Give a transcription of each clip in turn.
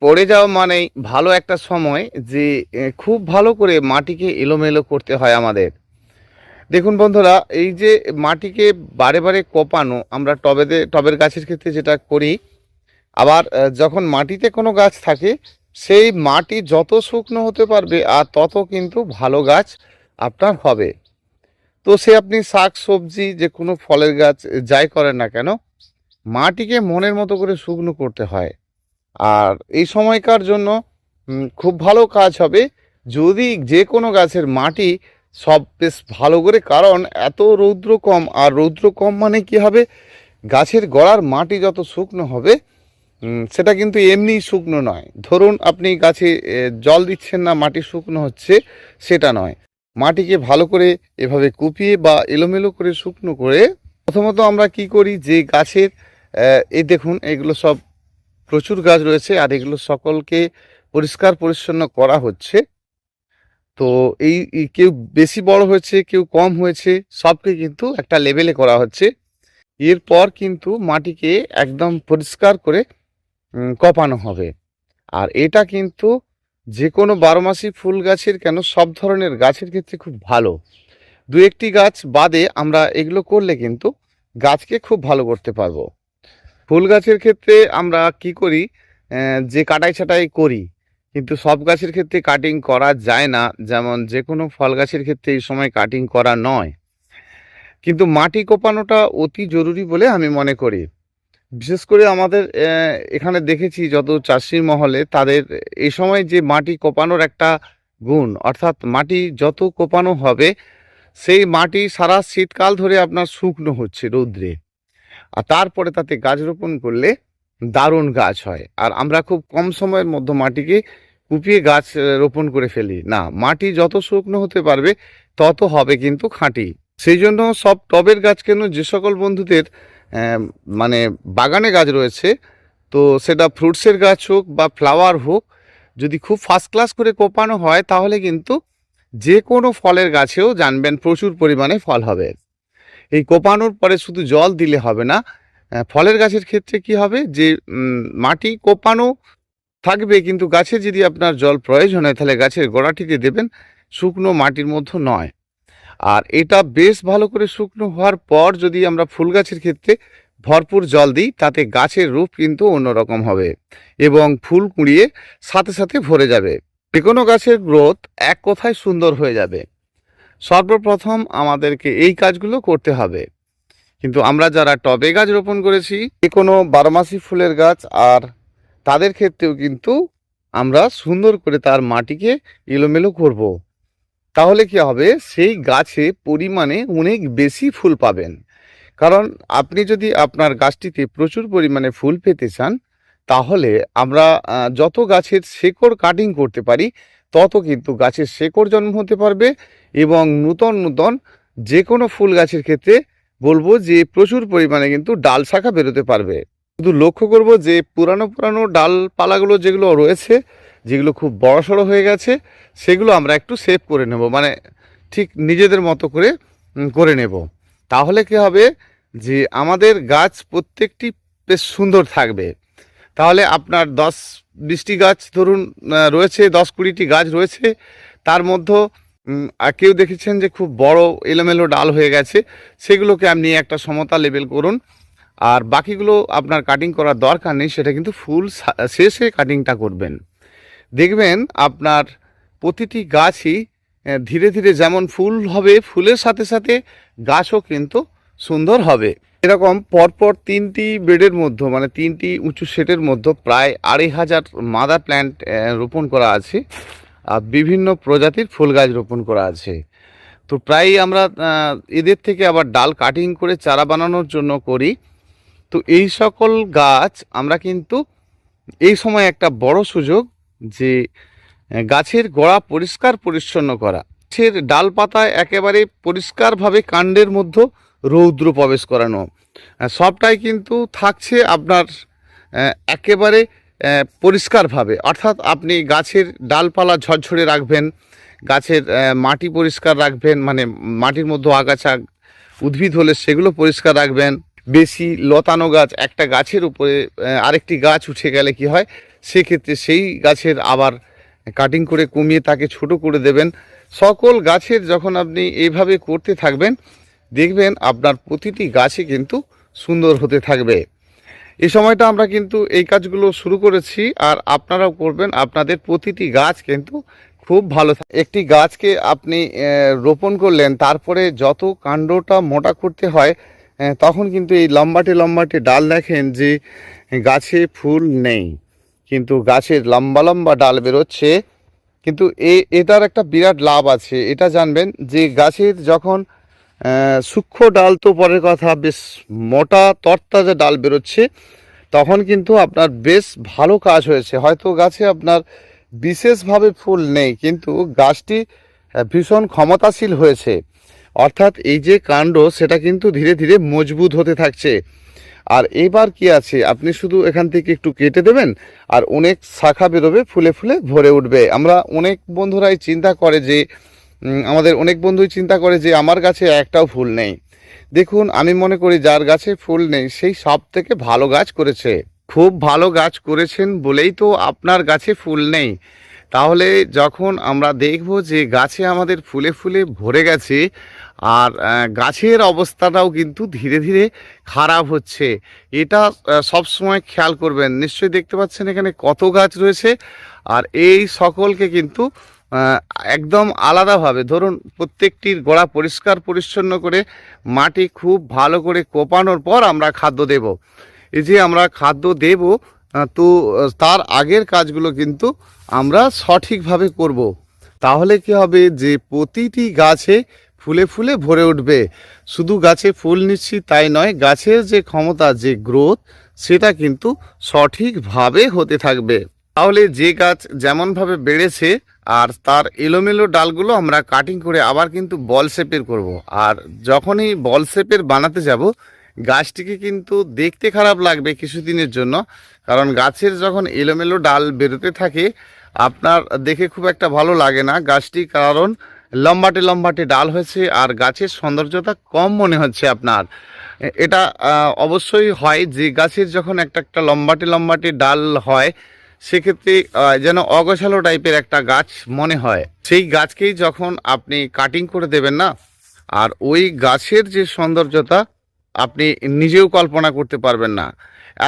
পড়ে যাওয়া মানেই ভালো একটা সময় যে খুব ভালো করে মাটিকে এলোমেলো করতে হয় আমাদের। দেখুন বন্ধুরা, এই যে মাটিকে বারে বারে কোপানো আমরা টবের গাছের ক্ষেত্রে যেটা করি, আবার যখন মাটিতে কোনো গাছ থাকে সেই মাটি যত শুকনো হতে পারবে আর তত কিন্তু ভালো গাছ আপনার হবে। তো সে আপনি শাক সবজি যে কোনো ফলের গাছ যাই করেন না কেন, মাটিকে মনের মতো করে শুকনো করতে হয়। আর এই সময়কার জন্য খুব ভালো কাজ হবে যদি যে কোনো গাছের মাটি সব বেশ ভালো করে, কারণ এত রৌদ্র কম, আর রৌদ্র কম মানে কি হবে, গাছের গোড়ার মাটি যত শুকনো হবে সেটা কিন্তু এমনি শুকনো নয়। ধরুন আপনি গাছে জল দিচ্ছেন না, মাটি শুকনো হচ্ছে, সেটা নয়। মাটিকে ভালো করে এভাবে কুপিয়ে বা এলোমেলো করে শুকনো করে প্রথমত আমরা কি করি, যে গাছের এই দেখুন এগুলো সব প্রচুর গাছ রয়েছে আর এগুলো সকলকে পরিষ্কার পরিচ্ছন্ন করা হচ্ছে। তো এই কেউ বেশি বড় হয়েছে, কেউ কম হয়েছে, সবকে কিন্তু একটা লেভেলে করা হচ্ছে। এরপর কিন্তু মাটিকে একদম পরিষ্কার করে কপানো হবে। আর এটা কিন্তু যে কোনো বারোমাসি ফুল গাছের কেন, সব ধরনের গাছের ক্ষেত্রে খুব ভালো। দু একটি গাছ বাদে আমরা এগুলো করলে কিন্তু গাছকে খুব ভালো করতে পারবো। ফুল গাছের ক্ষেত্রে আমরা কি করি, যে কাটাই ছাটাই করি, কিন্তু সব গাছের ক্ষেত্রে কাটিং করা যায় না। যেমন যে কোনো ফল গাছের ক্ষেত্রে এই সময় কাটিং করা নয়, কিন্তু মাটি কোপানোটা অতি জরুরি বলে আমি মনে করি। বিশেষ করে আমাদের এখানে দেখেছি যত চাষি মহলে, তাদের এই সময় যে মাটি কোপানোর একটা গুণ, অর্থাৎ মাটি যত কোপানো হবে সেই মাটি সারা শীতকাল ধরে আপনার শুকনো হচ্ছে রৌদ্রে, আর তারপরে তাতে গাছ রোপণ করলে দারুণ গাছ হয়। আর আমরা খুব কম সময়ের মধ্যে মাটিকে কুপিয়ে গাছ রোপণ করে ফেলি না, মাটি যত শুকনো হতে পারবে তত হবে কিন্তু খাঁটি। সেই জন্য সব টবের গাছ কেন, যে সকল বন্ধুদের মানে বাগানে গাছ রয়েছে, তো সেটা ফ্রুটসের গাছ হোক বা ফ্লাওয়ার হোক, যদি খুব ফার্স্ট ক্লাস করে কোপানো হয় তাহলে কিন্তু যে কোনো ফলের গাছেও জানবেন প্রচুর পরিমাণে ফল হবে। এই কোপানোর পরে শুধু জল দিলে হবে না, ফলের গাছের ক্ষেত্রে কি হবে, যে মাটি কোপানো থাকবে কিন্তু গাছে যদি আপনার জল প্রয়োজন হয় তাহলে গাছের গোড়াটিতে দেবেন, শুকনো মাটির মধ্যে নয়। আর এটা বেশ ভালো করে শুকনো হওয়ার পর যদি আমরা ফুল গাছের ক্ষেত্রে ভরপুর জল দিই, তাতে গাছের রূপ কিন্তু অন্যরকম হবে এবং ফুল কুঁড়িয়ে সাথে সাথে ভরে যাবে। যে কোনো গাছের গ্রোথ এক কথায় সুন্দর হয়ে যাবে। সর্বপ্রথম আমাদেরকে এই কাজগুলো করতে হবে। কিন্তু আমরা যারা টবে গাছ রোপণ করেছি, যে কোনো বারোমাসি ফুলের গাছ, আর তাদের ক্ষেত্রেও কিন্তু আমরা সুন্দর করে তার মাটিকে এলোমেলো করব। তাহলে কি হবে, সেই গাছে পরিমাণে অনেক বেশি ফুল পাবেন। কারণ আপনি যদি আপনার গাছটিতে প্রচুর পরিমাণে ফুল পেতে চান, তাহলে আমরা যত গাছের শেকড় কাটিং করতে পারি তত কিন্তু গাছের শেকড় জন্ম হতে পারবে এবং নূতন নূতন যে কোনো ফুল গাছের ক্ষেত্রে বলবো যে প্রচুর পরিমাণে কিন্তু ডাল শাখা বেরোতে পারবে। শুধু লক্ষ্য করব যে পুরানো পুরানো ডালপালাগুলো যেগুলো রয়েছে, যেগুলো খুব বড়সড় হয়ে গেছে, সেগুলো আমরা একটু সেভ করে নেব, মানে ঠিক নিজেদের মতো করে করে নেব। তাহলে কি হবে, যে আমাদের গাছ প্রত্যেকটি বেশ সুন্দর থাকবে। তাহলে আপনার 10-20টি গাছ ধরুন রয়েছে, 10-20টি গাছ রয়েছে, তার মধ্যে কেউ দেখেছেন যে খুব বড় এলোমেলো ডাল হয়ে গেছে, সেগুলোকে আপনি একটা সমতা লেবেল করুন, আর বাকিগুলো আপনার কাটিং করার দরকার নেই, সেটা কিন্তু ফুল শেষে কাটিংটা করবেন। দেখবেন আপনার প্রতিটি গাছই ধীরে ধীরে যেমন ফুল হবে, ফুলের সাথে সাথে গাছও কিন্তু সুন্দর হবে। এরকম পরপর 3টি বেডের মধ্যে, মানে 3টি উঁচু সেটের মধ্যে প্রায় 2500 মাদার প্ল্যান্ট রোপণ করা আছে, আর বিভিন্ন প্রজাতির ফুল গাছ রোপণ করা আছে। তো প্রায় আমরা এদের থেকে আবার ডাল কাটিং করে চারা বানানোর জন্য করি। তো এই সকল গাছ আমরা কিন্তু এই সময় একটা বড় সুযোগ, যে গাছের গোড়া পরিষ্কার পরিচ্ছন্ন করা, গাছের ডালপাতায় একেবারে পরিষ্কারভাবে কাণ্ডের মধ্যে রৌদ্র প্রবেশ করানো, সবটাই কিন্তু থাকছে আপনার একেবারে পরিষ্কারভাবে। অর্থাৎ আপনি গাছের ডালপালা ঝরঝরে রাখবেন, গাছের মাটি পরিষ্কার রাখবেন, মানে মাটির মধ্যে আগাছা উদ্ভিদ হলে সেগুলো পরিষ্কার রাখবেন। বেশি লতানো গাছ, একটা গাছের উপরে আরেকটি গাছ উঠে গেলে কি হয়, সেক্ষেত্রে সেই গাছের আবার কাটিং করে কমিয়ে তাকে ছোট করে দেবেন। সকল গাছের যখন আপনি এইভাবে করতে থাকবেন, দেখবেন আপনার প্রতিটি গাছে কিন্তু সুন্দর হতে থাকবে। এই সময়টা আমরা কিন্তু এই কাজগুলো শুরু করেছি, আর আপনারাও করবেন। আপনাদের প্রতিটি গাছ কিন্তু খুব ভালো একটি গাছকে আপনি রোপণ করলেন, তারপরে যত কাণ্ডটা মোটা করতে হয় তখন কিন্তু এই লম্বাটে লম্বাটে ডাল দেখেন যে গাছে ফুল নেই, কিন্তু গাছের লম্বা লম্বা ডাল বেরোচ্ছে। কিন্তু এটার একটা বিরাট লাভ আছে, এটা জানবেন যে গাছের যখন সূক্ষ্ম ডাল তো পরের কথা, বেশ মোটা তরতাজা ডাল বেরোচ্ছে, তখন কিন্তু আপনার বেশ ভালো কাজ হয়েছে। হয়তো গাছে আপনার বিশেষভাবে ফুল নেই, কিন্তু গাছটি ভীষণ ক্ষমতাশীল হয়েছে। অর্থাৎ এই যে কাণ্ড, সেটা কিন্তু ধীরে ধীরে মজবুত হতে থাকছে। আর এবার কি আছে, আপনি শুধু এখান থেকে একটু কেটে দেবেন, আর অনেক শাখা বেরোবে, ফুলে ফুলে ভরে উঠবে। আমরা অনেক বন্ধুরাই চিন্তা করে যে আমাদের অনেক বন্ধুই চিন্তা করে যে আমার গাছে একটাও ফুল নেই। দেখুন, আমি মনে করি যার গাছে ফুল নেই সেই সব থেকে ভালো গাছ করেছে। খুব ভালো গাছ করেছেন বলেই তো আপনার গাছে ফুল নেই। তাহলে যখন আমরা দেখব যে গাছে আমাদের ফুলে ফুলে ভরে গেছে, আর গাছের অবস্থাটাও কিন্তু ধীরে ধীরে খারাপ হচ্ছে, এটা সব সময় খেয়াল করবেন। নিশ্চয়ই দেখতে পাচ্ছেন এখানে কত গাছ রয়েছে, আর এই সকলকে কিন্তু একদম আলাদাভাবে ধরুন, প্রত্যেকটির গোড়া পরিষ্কার পরিচ্ছন্ন করে মাটি খুব ভালো করে কোপানোর পর আমরা খাদ্য দেব। এই যে আমরা খাদ্য দেব, তো তার আগের কাজগুলো কিন্তু আমরা সঠিকভাবে করব। তাহলে কি হবে, যে প্রতিটি গাছে ফুলে ফুলে ভরে উঠবে। শুধু গাছে ফুল নিচ্ছি তাই নয়, গাছের যে ক্ষমতা, যে গ্রোথ, সেটা কিন্তু সঠিকভাবে হতে থাকবে। তাহলে যে গাছ যেমনভাবে বেড়েছে, আর তার এলোমেলো ডালগুলো আমরা কাটিং করে আবার কিন্তু বল শেপের করব। আর যখনই বল শেপের বানাতে যাব, গাছটিকে কিন্তু দেখতে খারাপ লাগবে কিছুদিনের জন্য, কারণ গাছের যখন এলোমেলো ডাল বেরোতে থাকে আপনার দেখে খুব একটা ভালো লাগে না গাছটি, কারণ লম্বাটে লম্বাটে ডাল হয়েছে আর গাছের সৌন্দর্যতা কম মনে হচ্ছে আপনার। এটা অবশ্যই হয় যে গাছের যখন একটা একটা লম্বাটে লম্বাটে ডাল হয়, সেক্ষেত্রে যেন অগোছালো টাইপের একটা গাছ মনে হয়। সেই গাছকেই যখন আপনি কাটিং করে দেবেন না, আর ওই গাছের যে সৌন্দর্যতা আপনি নিজেও কল্পনা করতে পারবেন না।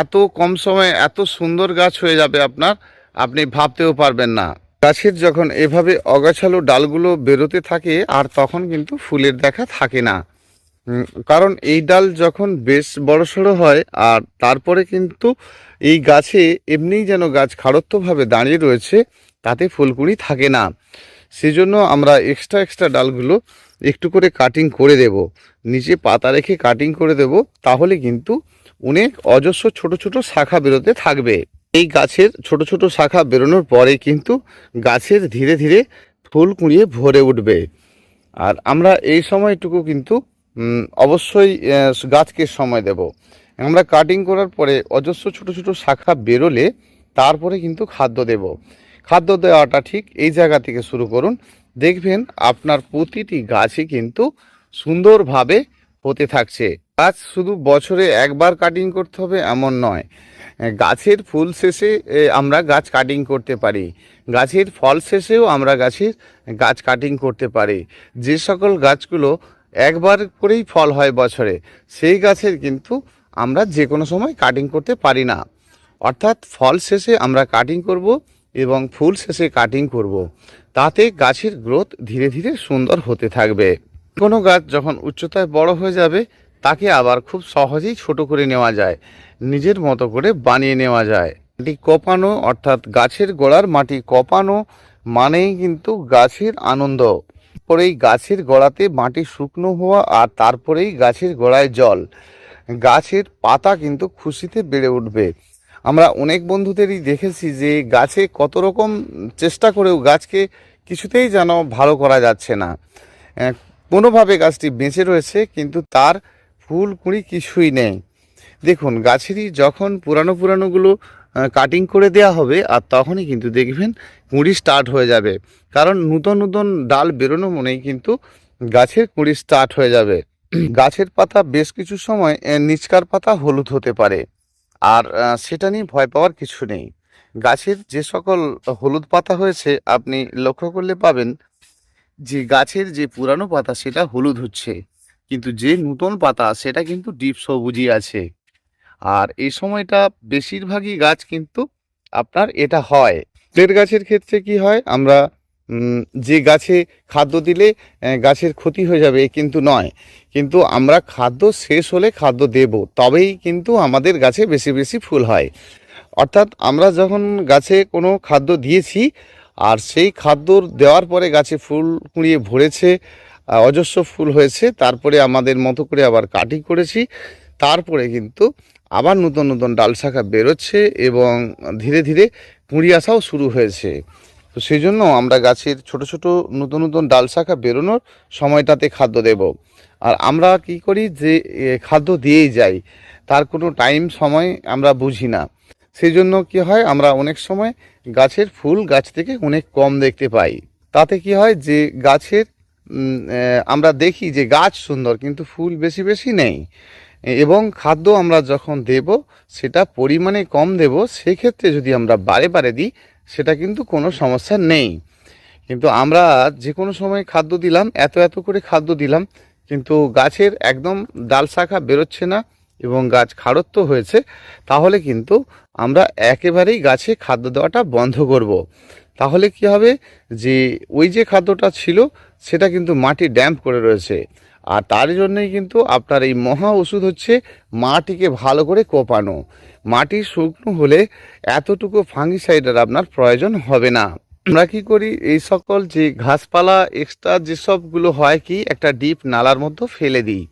এত কম সময়ে এত সুন্দর গাছ হয়ে যাবে আপনার, আপনি ভাবতেও পারবেন না। গাছের যখন এভাবে অগাছালো ডালগুলো বেরোতে থাকে, আর তখন কিন্তু ফুলের দেখা থাকে না। কারণ এই ডাল যখন বেশ বড়সড় হয়, আর তারপরে কিন্তু এই গাছে এমনিই যেন গাছ খাড়ত্বভাবে দাঁড়িয়ে রয়েছে, তাতে ফুলকুড়ি থাকে না। সেজন্য আমরা এক্সট্রা এক্সট্রা ডালগুলো একটু করে কাটিং করে দেব, নিচে পাতা রেখে কাটিং করে দেব। তাহলে কিন্তু অনেক অজস্র ছোট ছোট শাখা বেরোতে থাকবে। এই গাছের ছোট ছোট শাখা বেরোনোর পরে কিন্তু গাছের ধীরে ধীরে ফুল কুঁড়িয়ে ভরে উঠবে। আর আমরা এই সময়টুকু কিন্তু অবশ্যই গাছকে সময় দেব। আমরা কাটিং করার পরে অজস্র ছোট ছোট শাখা বেরোলে তারপরে কিন্তু খাদ্য দেব। খাদ্য দেওয়াটা ঠিক এই জায়গা থেকে শুরু করুন, দেখবেন আপনার প্রতিটি গাছই কিন্তু সুন্দরভাবে হতে থাকছে। গাছ শুধু বছরে একবার কাটিং করতে হবে এমন নয়, গাছের ফুল শেষে আমরা গাছ কাটিং করতে পারি, গাছের ফল শেষেও আমরা গাছ কাটিং করতে পারি। যে সকল গাছগুলো একবার করেই ফল হয় বছরে, সেই গাছের কিন্তু আমরা যে কোনো সময় কাটিং করতে পারি না। অর্থাৎ ফল শেষে আমরা কাটিং করব এবং ফুল শেষে কাটিং করব, তাতে গাছের গ্রোথ ধীরে ধীরে সুন্দর হতে থাকবে। কোনো গাছ যখন উচ্চতায় বড় হয়ে যাবে, তাকে আবার খুব সহজেই ছোট করে নেওয়া যায়, নিজের মতো করে বানিয়ে নেওয়া যায়। মাটি কোপানো, অর্থাৎ গাছের গোড়ার মাটি কোপানো মানেই কিন্তু গাছের আনন্দ। পরেই গাছের গোড়াতে মাটি শুকনো হওয়া, আর তারপরেই গাছের গোড়ায় জল। গাছের পাতা কিন্তু খুশিতে বেড়ে উঠবে। আমরা অনেক বন্ধুদেরই দেখেছি যে গাছে কত রকম চেষ্টা করেও গাছকে কিছুতেই যেন ভালো করা যাচ্ছে না, কোনোভাবে গাছটি বেঁচে রয়েছে, কিন্তু তার ফুল কুঁড়ি কিছুই নেই। দেখুন, গাছেরই যখন পুরানোগুলো কাটিং করে দেওয়া হবে, আর তখনই কিন্তু দেখবেন কুঁড়ি স্টার্ট হয়ে যাবে। কারণ নূতন নূতন ডাল বেরোনো মনেই কিন্তু গাছের কুঁড়ি স্টার্ট হয়ে যাবে। গাছের পাতা বেশ কিছু সময় নিচকার পাতা হলুদ হতে পারে, আর সেটা নিয়ে ভয় পাওয়ার কিছু নেই। গাছের যে সকল হলুদ পাতা হয়েছে আপনি লক্ষ্য করলে পাবেন যে গাছের যে পুরানো পাতা সেটা হলুদ হচ্ছে, কিন্তু যে নতুন পাতা সেটা কিন্তু ডিপ সবুজই আছে। আর এই সময়টা বেশিরভাগই গাছ কিন্তু আপনার এটা হয়। তের গাছের ক্ষেত্রে কি হয়, আমরা যে গাছে খাদ্য দিলে গাছের ক্ষতি হয়ে যাবে এ কিন্তু নয়, কিন্তু আমরা খাদ্য শেষ হলে খাদ্য দেব, তবেই কিন্তু আমাদের গাছে বেশি বেশি ফুল হয়। অর্থাৎ আমরা যখন গাছে কোনো খাদ্য দিয়েছি আর সেই খাদ্য দেওয়ার পরে গাছে ফুল কুঁড়িয়ে ভরেছে, অজস্র ফুল হয়েছে, তারপরে আমাদের মতো করে আবার কাটিং করেছি, তারপরে কিন্তু আবার নতুন নতুন ডাল শাখা বেরোচ্ছে এবং ধীরে ধীরে কুঁড়ি আসাও শুরু হয়েছে। তো সেই জন্য আমরা গাছের ছোট ছোট নতুন নতুন ডাল শাখা বেরোনোর সময়টাতে খাদ্য দেব। আর আমরা কি করি যে খাদ্য দিয়েই যাই, তার কোনো টাইম সময় আমরা বুঝি না। সেই জন্য কি হয়, আমরা অনেক সময় গাছের ফুল গাছ থেকে অনেক কম দেখতে পাই। তাতে কি হয় যে গাছের আমরা দেখি যে গাছ সুন্দর কিন্তু ফুল বেশি বেশি নেই। এবং খাদ্য আমরা যখন দেব সেটা পরিমাণে কম দেব, সেক্ষেত্রে যদি আমরা বারে বারে দিই সেটা কিন্তু কোনো সমস্যা নেই। কিন্তু আমরা যে কোনো সময় খাদ্য দিলাম, এত এত করে খাদ্য দিলাম, কিন্তু গাছের একদম ডাল শাখা বেরোচ্ছে না এবং গাছ খাড়ত্ব হয়েছে, তাহলে কিন্তু আমরা একেবারেই গাছে খাদ্য দেওয়াটা বন্ধ করব। তাহলে কি হবে, যে ওই যে খাদ্যটা ছিল সেটা কিন্তু মাটি ড্যাম্প করে রয়েছে। আর তার জন্যই কিন্তু আপনার এই মহা ওষুধ হচ্ছে মাটিকে ভালো করে কোপানো। মাটি শুকনো হলে এতটুকু ফাঙ্গিসাইডের আপনার প্রয়োজন হবে না। আমরা কি করি, এই সকল যে ঘাসপালা এক্সট্রা যেসবগুলো হয় কি একটা ডিপ নালার মধ্যে ফেলে দিই।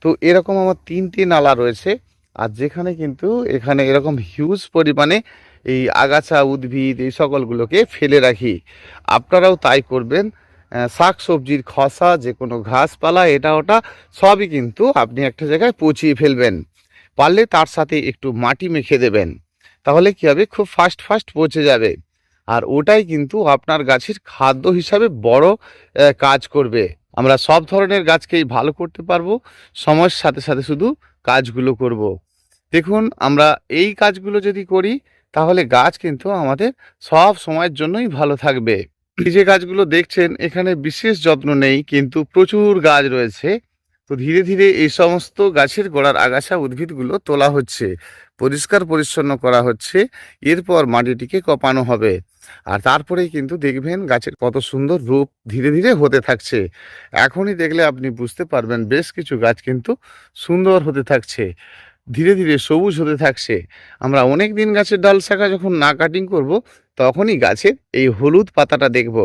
তো এরকম আমার 3টে নালা রয়েছে, আর যেখানে কিন্তু এখানে এরকম হিউজ পরিমাণে এই আগাছা উদ্ভিদ এই সকলগুলোকে ফেলে রাখি। আপনারাও তাই করবেন। শাক সবজির খসা, যে কোনো ঘাসপালা এটা ওটা সবই কিন্তু আপনি একটা জায়গায় পচিয়ে ফেলবেন। পারলে তার সাথে একটু মাটি মেখে দেবেন, তাহলে কি হবে, খুব ফাস্ট ফাস্ট পচে যাবে। আর ওটাই কিন্তু আপনার গাছের খাদ্য হিসাবে বড় কাজ করবে। আমরা সব ধরনের গাছকেই ভালো করতে পারবো, সময়ের সাথে সাথে শুধু কাজগুলো করব। দেখুন, আমরা এই কাজগুলো যদি করি তাহলে গাছ কিন্তু আমাদের সব সময়ের জন্যই ভালো থাকবে। এই যে গাছগুলো দেখছেন এখানে বিশেষ যত্ন নেই, কিন্তু প্রচুর গাছ রয়েছে। তো ধীরে ধীরে এই সমস্ত গাছের গোড়ার আগাছা উদ্ভিদগুলো তোলা হচ্ছে, পরিষ্কার পরিচ্ছন্ন করা হচ্ছে, এরপর মাটিটিকে কপানো হবে। আর তারপরেই কিন্তু দেখবেন গাছের কত সুন্দর রূপ ধীরে ধীরে হতে থাকছে। এখনই দেখলে আপনি বুঝতে পারবেন বেশ কিছু গাছ কিন্তু সুন্দর হতে থাকছে, ধীরে ধীরে সবুজ হতে থাকছে। আমরা অনেক দিন গাছের ডাল শাখা যখন না কাটিং করব, তখনই গাছের এই হলুদ পাতাটা দেখব।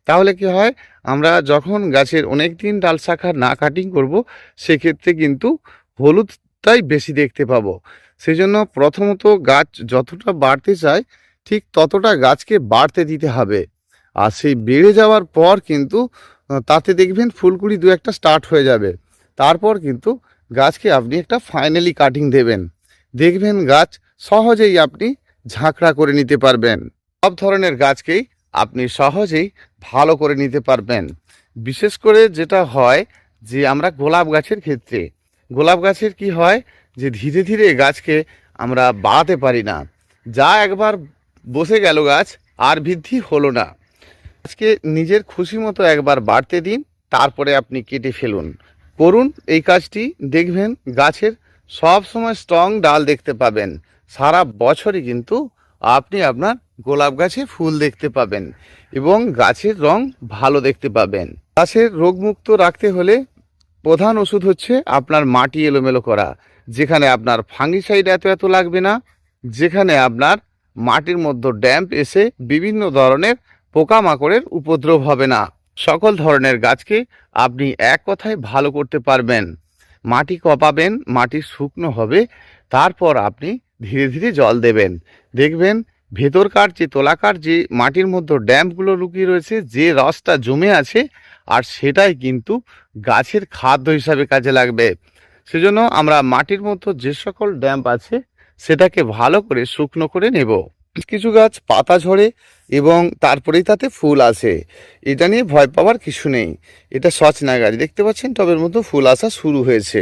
তাহলে কি হয়, আমরা যখন গাছের অনেক দিন ডাল শাখা না কাটিং করব, সেক্ষেত্রে কিন্তু হলুদটাই বেশি দেখতে পাবো। সেই জন্য প্রথমত গাছ যতটা বাড়তে চায় ঠিক ততটা গাছকে বাড়তে দিতে হবে। আর সেই বেড়ে যাওয়ার পর কিন্তু তাতে দেখবেন ফুলকুড়ি দু একটা স্টার্ট হয়ে যাবে। তারপর কিন্তু গাছকে আপনি একটা ফাইনালি কাটিং দেবেন, দেখবেন গাছ সহজেই আপনি ঝাঁকড়া করে নিতে পারবেন। সব ধরনের গাছকেই আপনি সহজেই ভালো করে নিতে পারবেন। বিশেষ করে যেটা হয় যে আমরা গোলাপ গাছের ক্ষেত্রে, গোলাপ গাছের কি হয় যে ধীরে ধীরে গাছকে আমরা বাড়াতে পারি না, যা একবার বসে গেল গাছ আর বৃদ্ধি হলো না। আজকে নিজের খুশি মতো একবার বাড়তে দিন, তারপরে আপনি কেটে ফেলুন। করুন এই কাজটি, দেখবেন গাছের সব সময় স্ট্রং ডাল দেখতে পাবেন। সারা বছরই কিন্তু আপনি আপনার গোলাপ গাছে ফুল দেখতে পাবেন এবং গাছের রং ভালো দেখতে পাবেন। গাছের রোগমুক্ত রাখতে হলে প্রধান ওষুধ হচ্ছে আপনার মাটি এলোমেলো করা, যেখানে আপনার ফাঙ্গিসাইড এত এত লাগবে না, যেখানে আপনার মাটির মধ্যে ড্যাম্প এসে বিভিন্ন ধরনের পোকামাকড়ের উপদ্রব হবে না। সকল ধরনের গাছকে আপনি এক কথায় ভালো করতে পারবেন। মাটি কপাবেন, মাটি শুকনো হবে, তারপর আপনি ধীরে ধীরে জল দেবেন। দেখবেন ভেতরকার যে তোলাকার যে মাটির মধ্যে ড্যাম্পগুলো লুকিয়ে রয়েছে, যে রসটা জমে আছে, আর সেটাই কিন্তু গাছের খাদ্য হিসাবে কাজে লাগবে। সেজন্য আমরা মাটির মধ্যে যে সকল ড্যাম্প আছে সেটাকে ভালো করে শুকনো করে নেব। কিছু গাছ পাতা ঝরে এবং তারপরেই তাতে ফুল আসে, এটা নিয়ে ভয় পাওয়ার কিছু নেই। এটা সজনা গাছ দেখতে পাচ্ছেন, টবের মধ্যে ফুল আসা শুরু হয়েছে।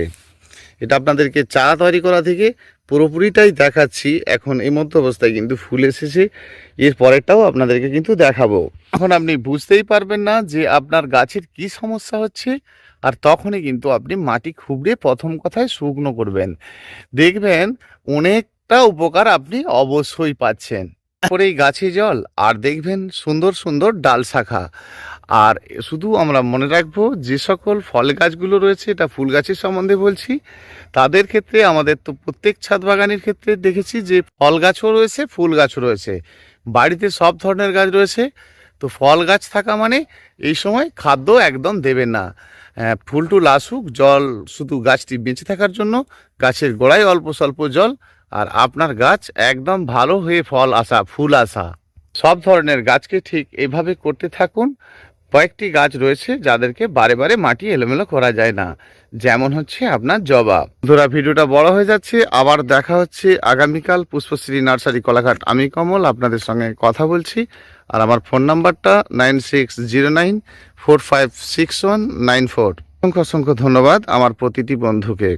এটা আপনাদেরকে চারা তৈরি করা থেকে পুরোপুরিটাই দেখাচ্ছি। এখন এই মধ্য অবস্থায় কিন্তু ফুল এসেছে, এর পরেরটাও আপনাদেরকে কিন্তু দেখাবো। এখন আপনি বুঝতেই পারবেন না যে আপনার গাছের কি সমস্যা হচ্ছে, আর তখনই কিন্তু আপনি মাটি খুবড়ে প্রথম কথায় শুকনো করবেন, দেখবেন অনেকটা উপকার আপনি অবশ্যই পাচ্ছেন। পরে এই গাছে জল আর দেখবেন সুন্দর সুন্দর ডাল শাখা। আর শুধু আমরা মনে রাখবো, যে সকল ফল গাছগুলো রয়েছে, এটা ফুল গাছের সম্বন্ধে বলছি, তাদের ক্ষেত্রে আমাদের তো প্রত্যেক ছাদ বাগানের ক্ষেত্রে দেখেছি যে ফল গাছও রয়েছে, ফুল গাছও রয়েছে, বাড়িতে সব ধরনের গাছ রয়েছে। তো ফল গাছ থাকা মানে এই সময় খাদ্য একদম দেবেন না। ফুল টুল আসুক, জল শুধু গাছটি বেঁচে থাকার জন্য, গাছের গোড়ায় অল্প স্বল্প জল, আর আপনার গাছ একদম ভালো হয়ে ফল আসা, ফুল আসা। সব ধরনের গাছকে ঠিক এভাবে করতে থাকুন। কয়েকটি গাছ রয়েছে যাদেরকে বারে বারে মাটি এলোমেলো করা যায় না, যেমন হচ্ছে আপনার জবা। বন্ধুরা, ভিডিওটা বড় হয়ে যাচ্ছে, আবার দেখা হচ্ছে আগামীকাল। পুষ্পশ্রী নার্সারি, কোলাঘাট। আমি কমল আপনাদের সঙ্গে কথা বলছি, আর আমার ফোন নাম্বারটা 9609456194। অসংখ্য অসংখ্য ধন্যবাদ আমার প্রতিটি বন্ধুকে।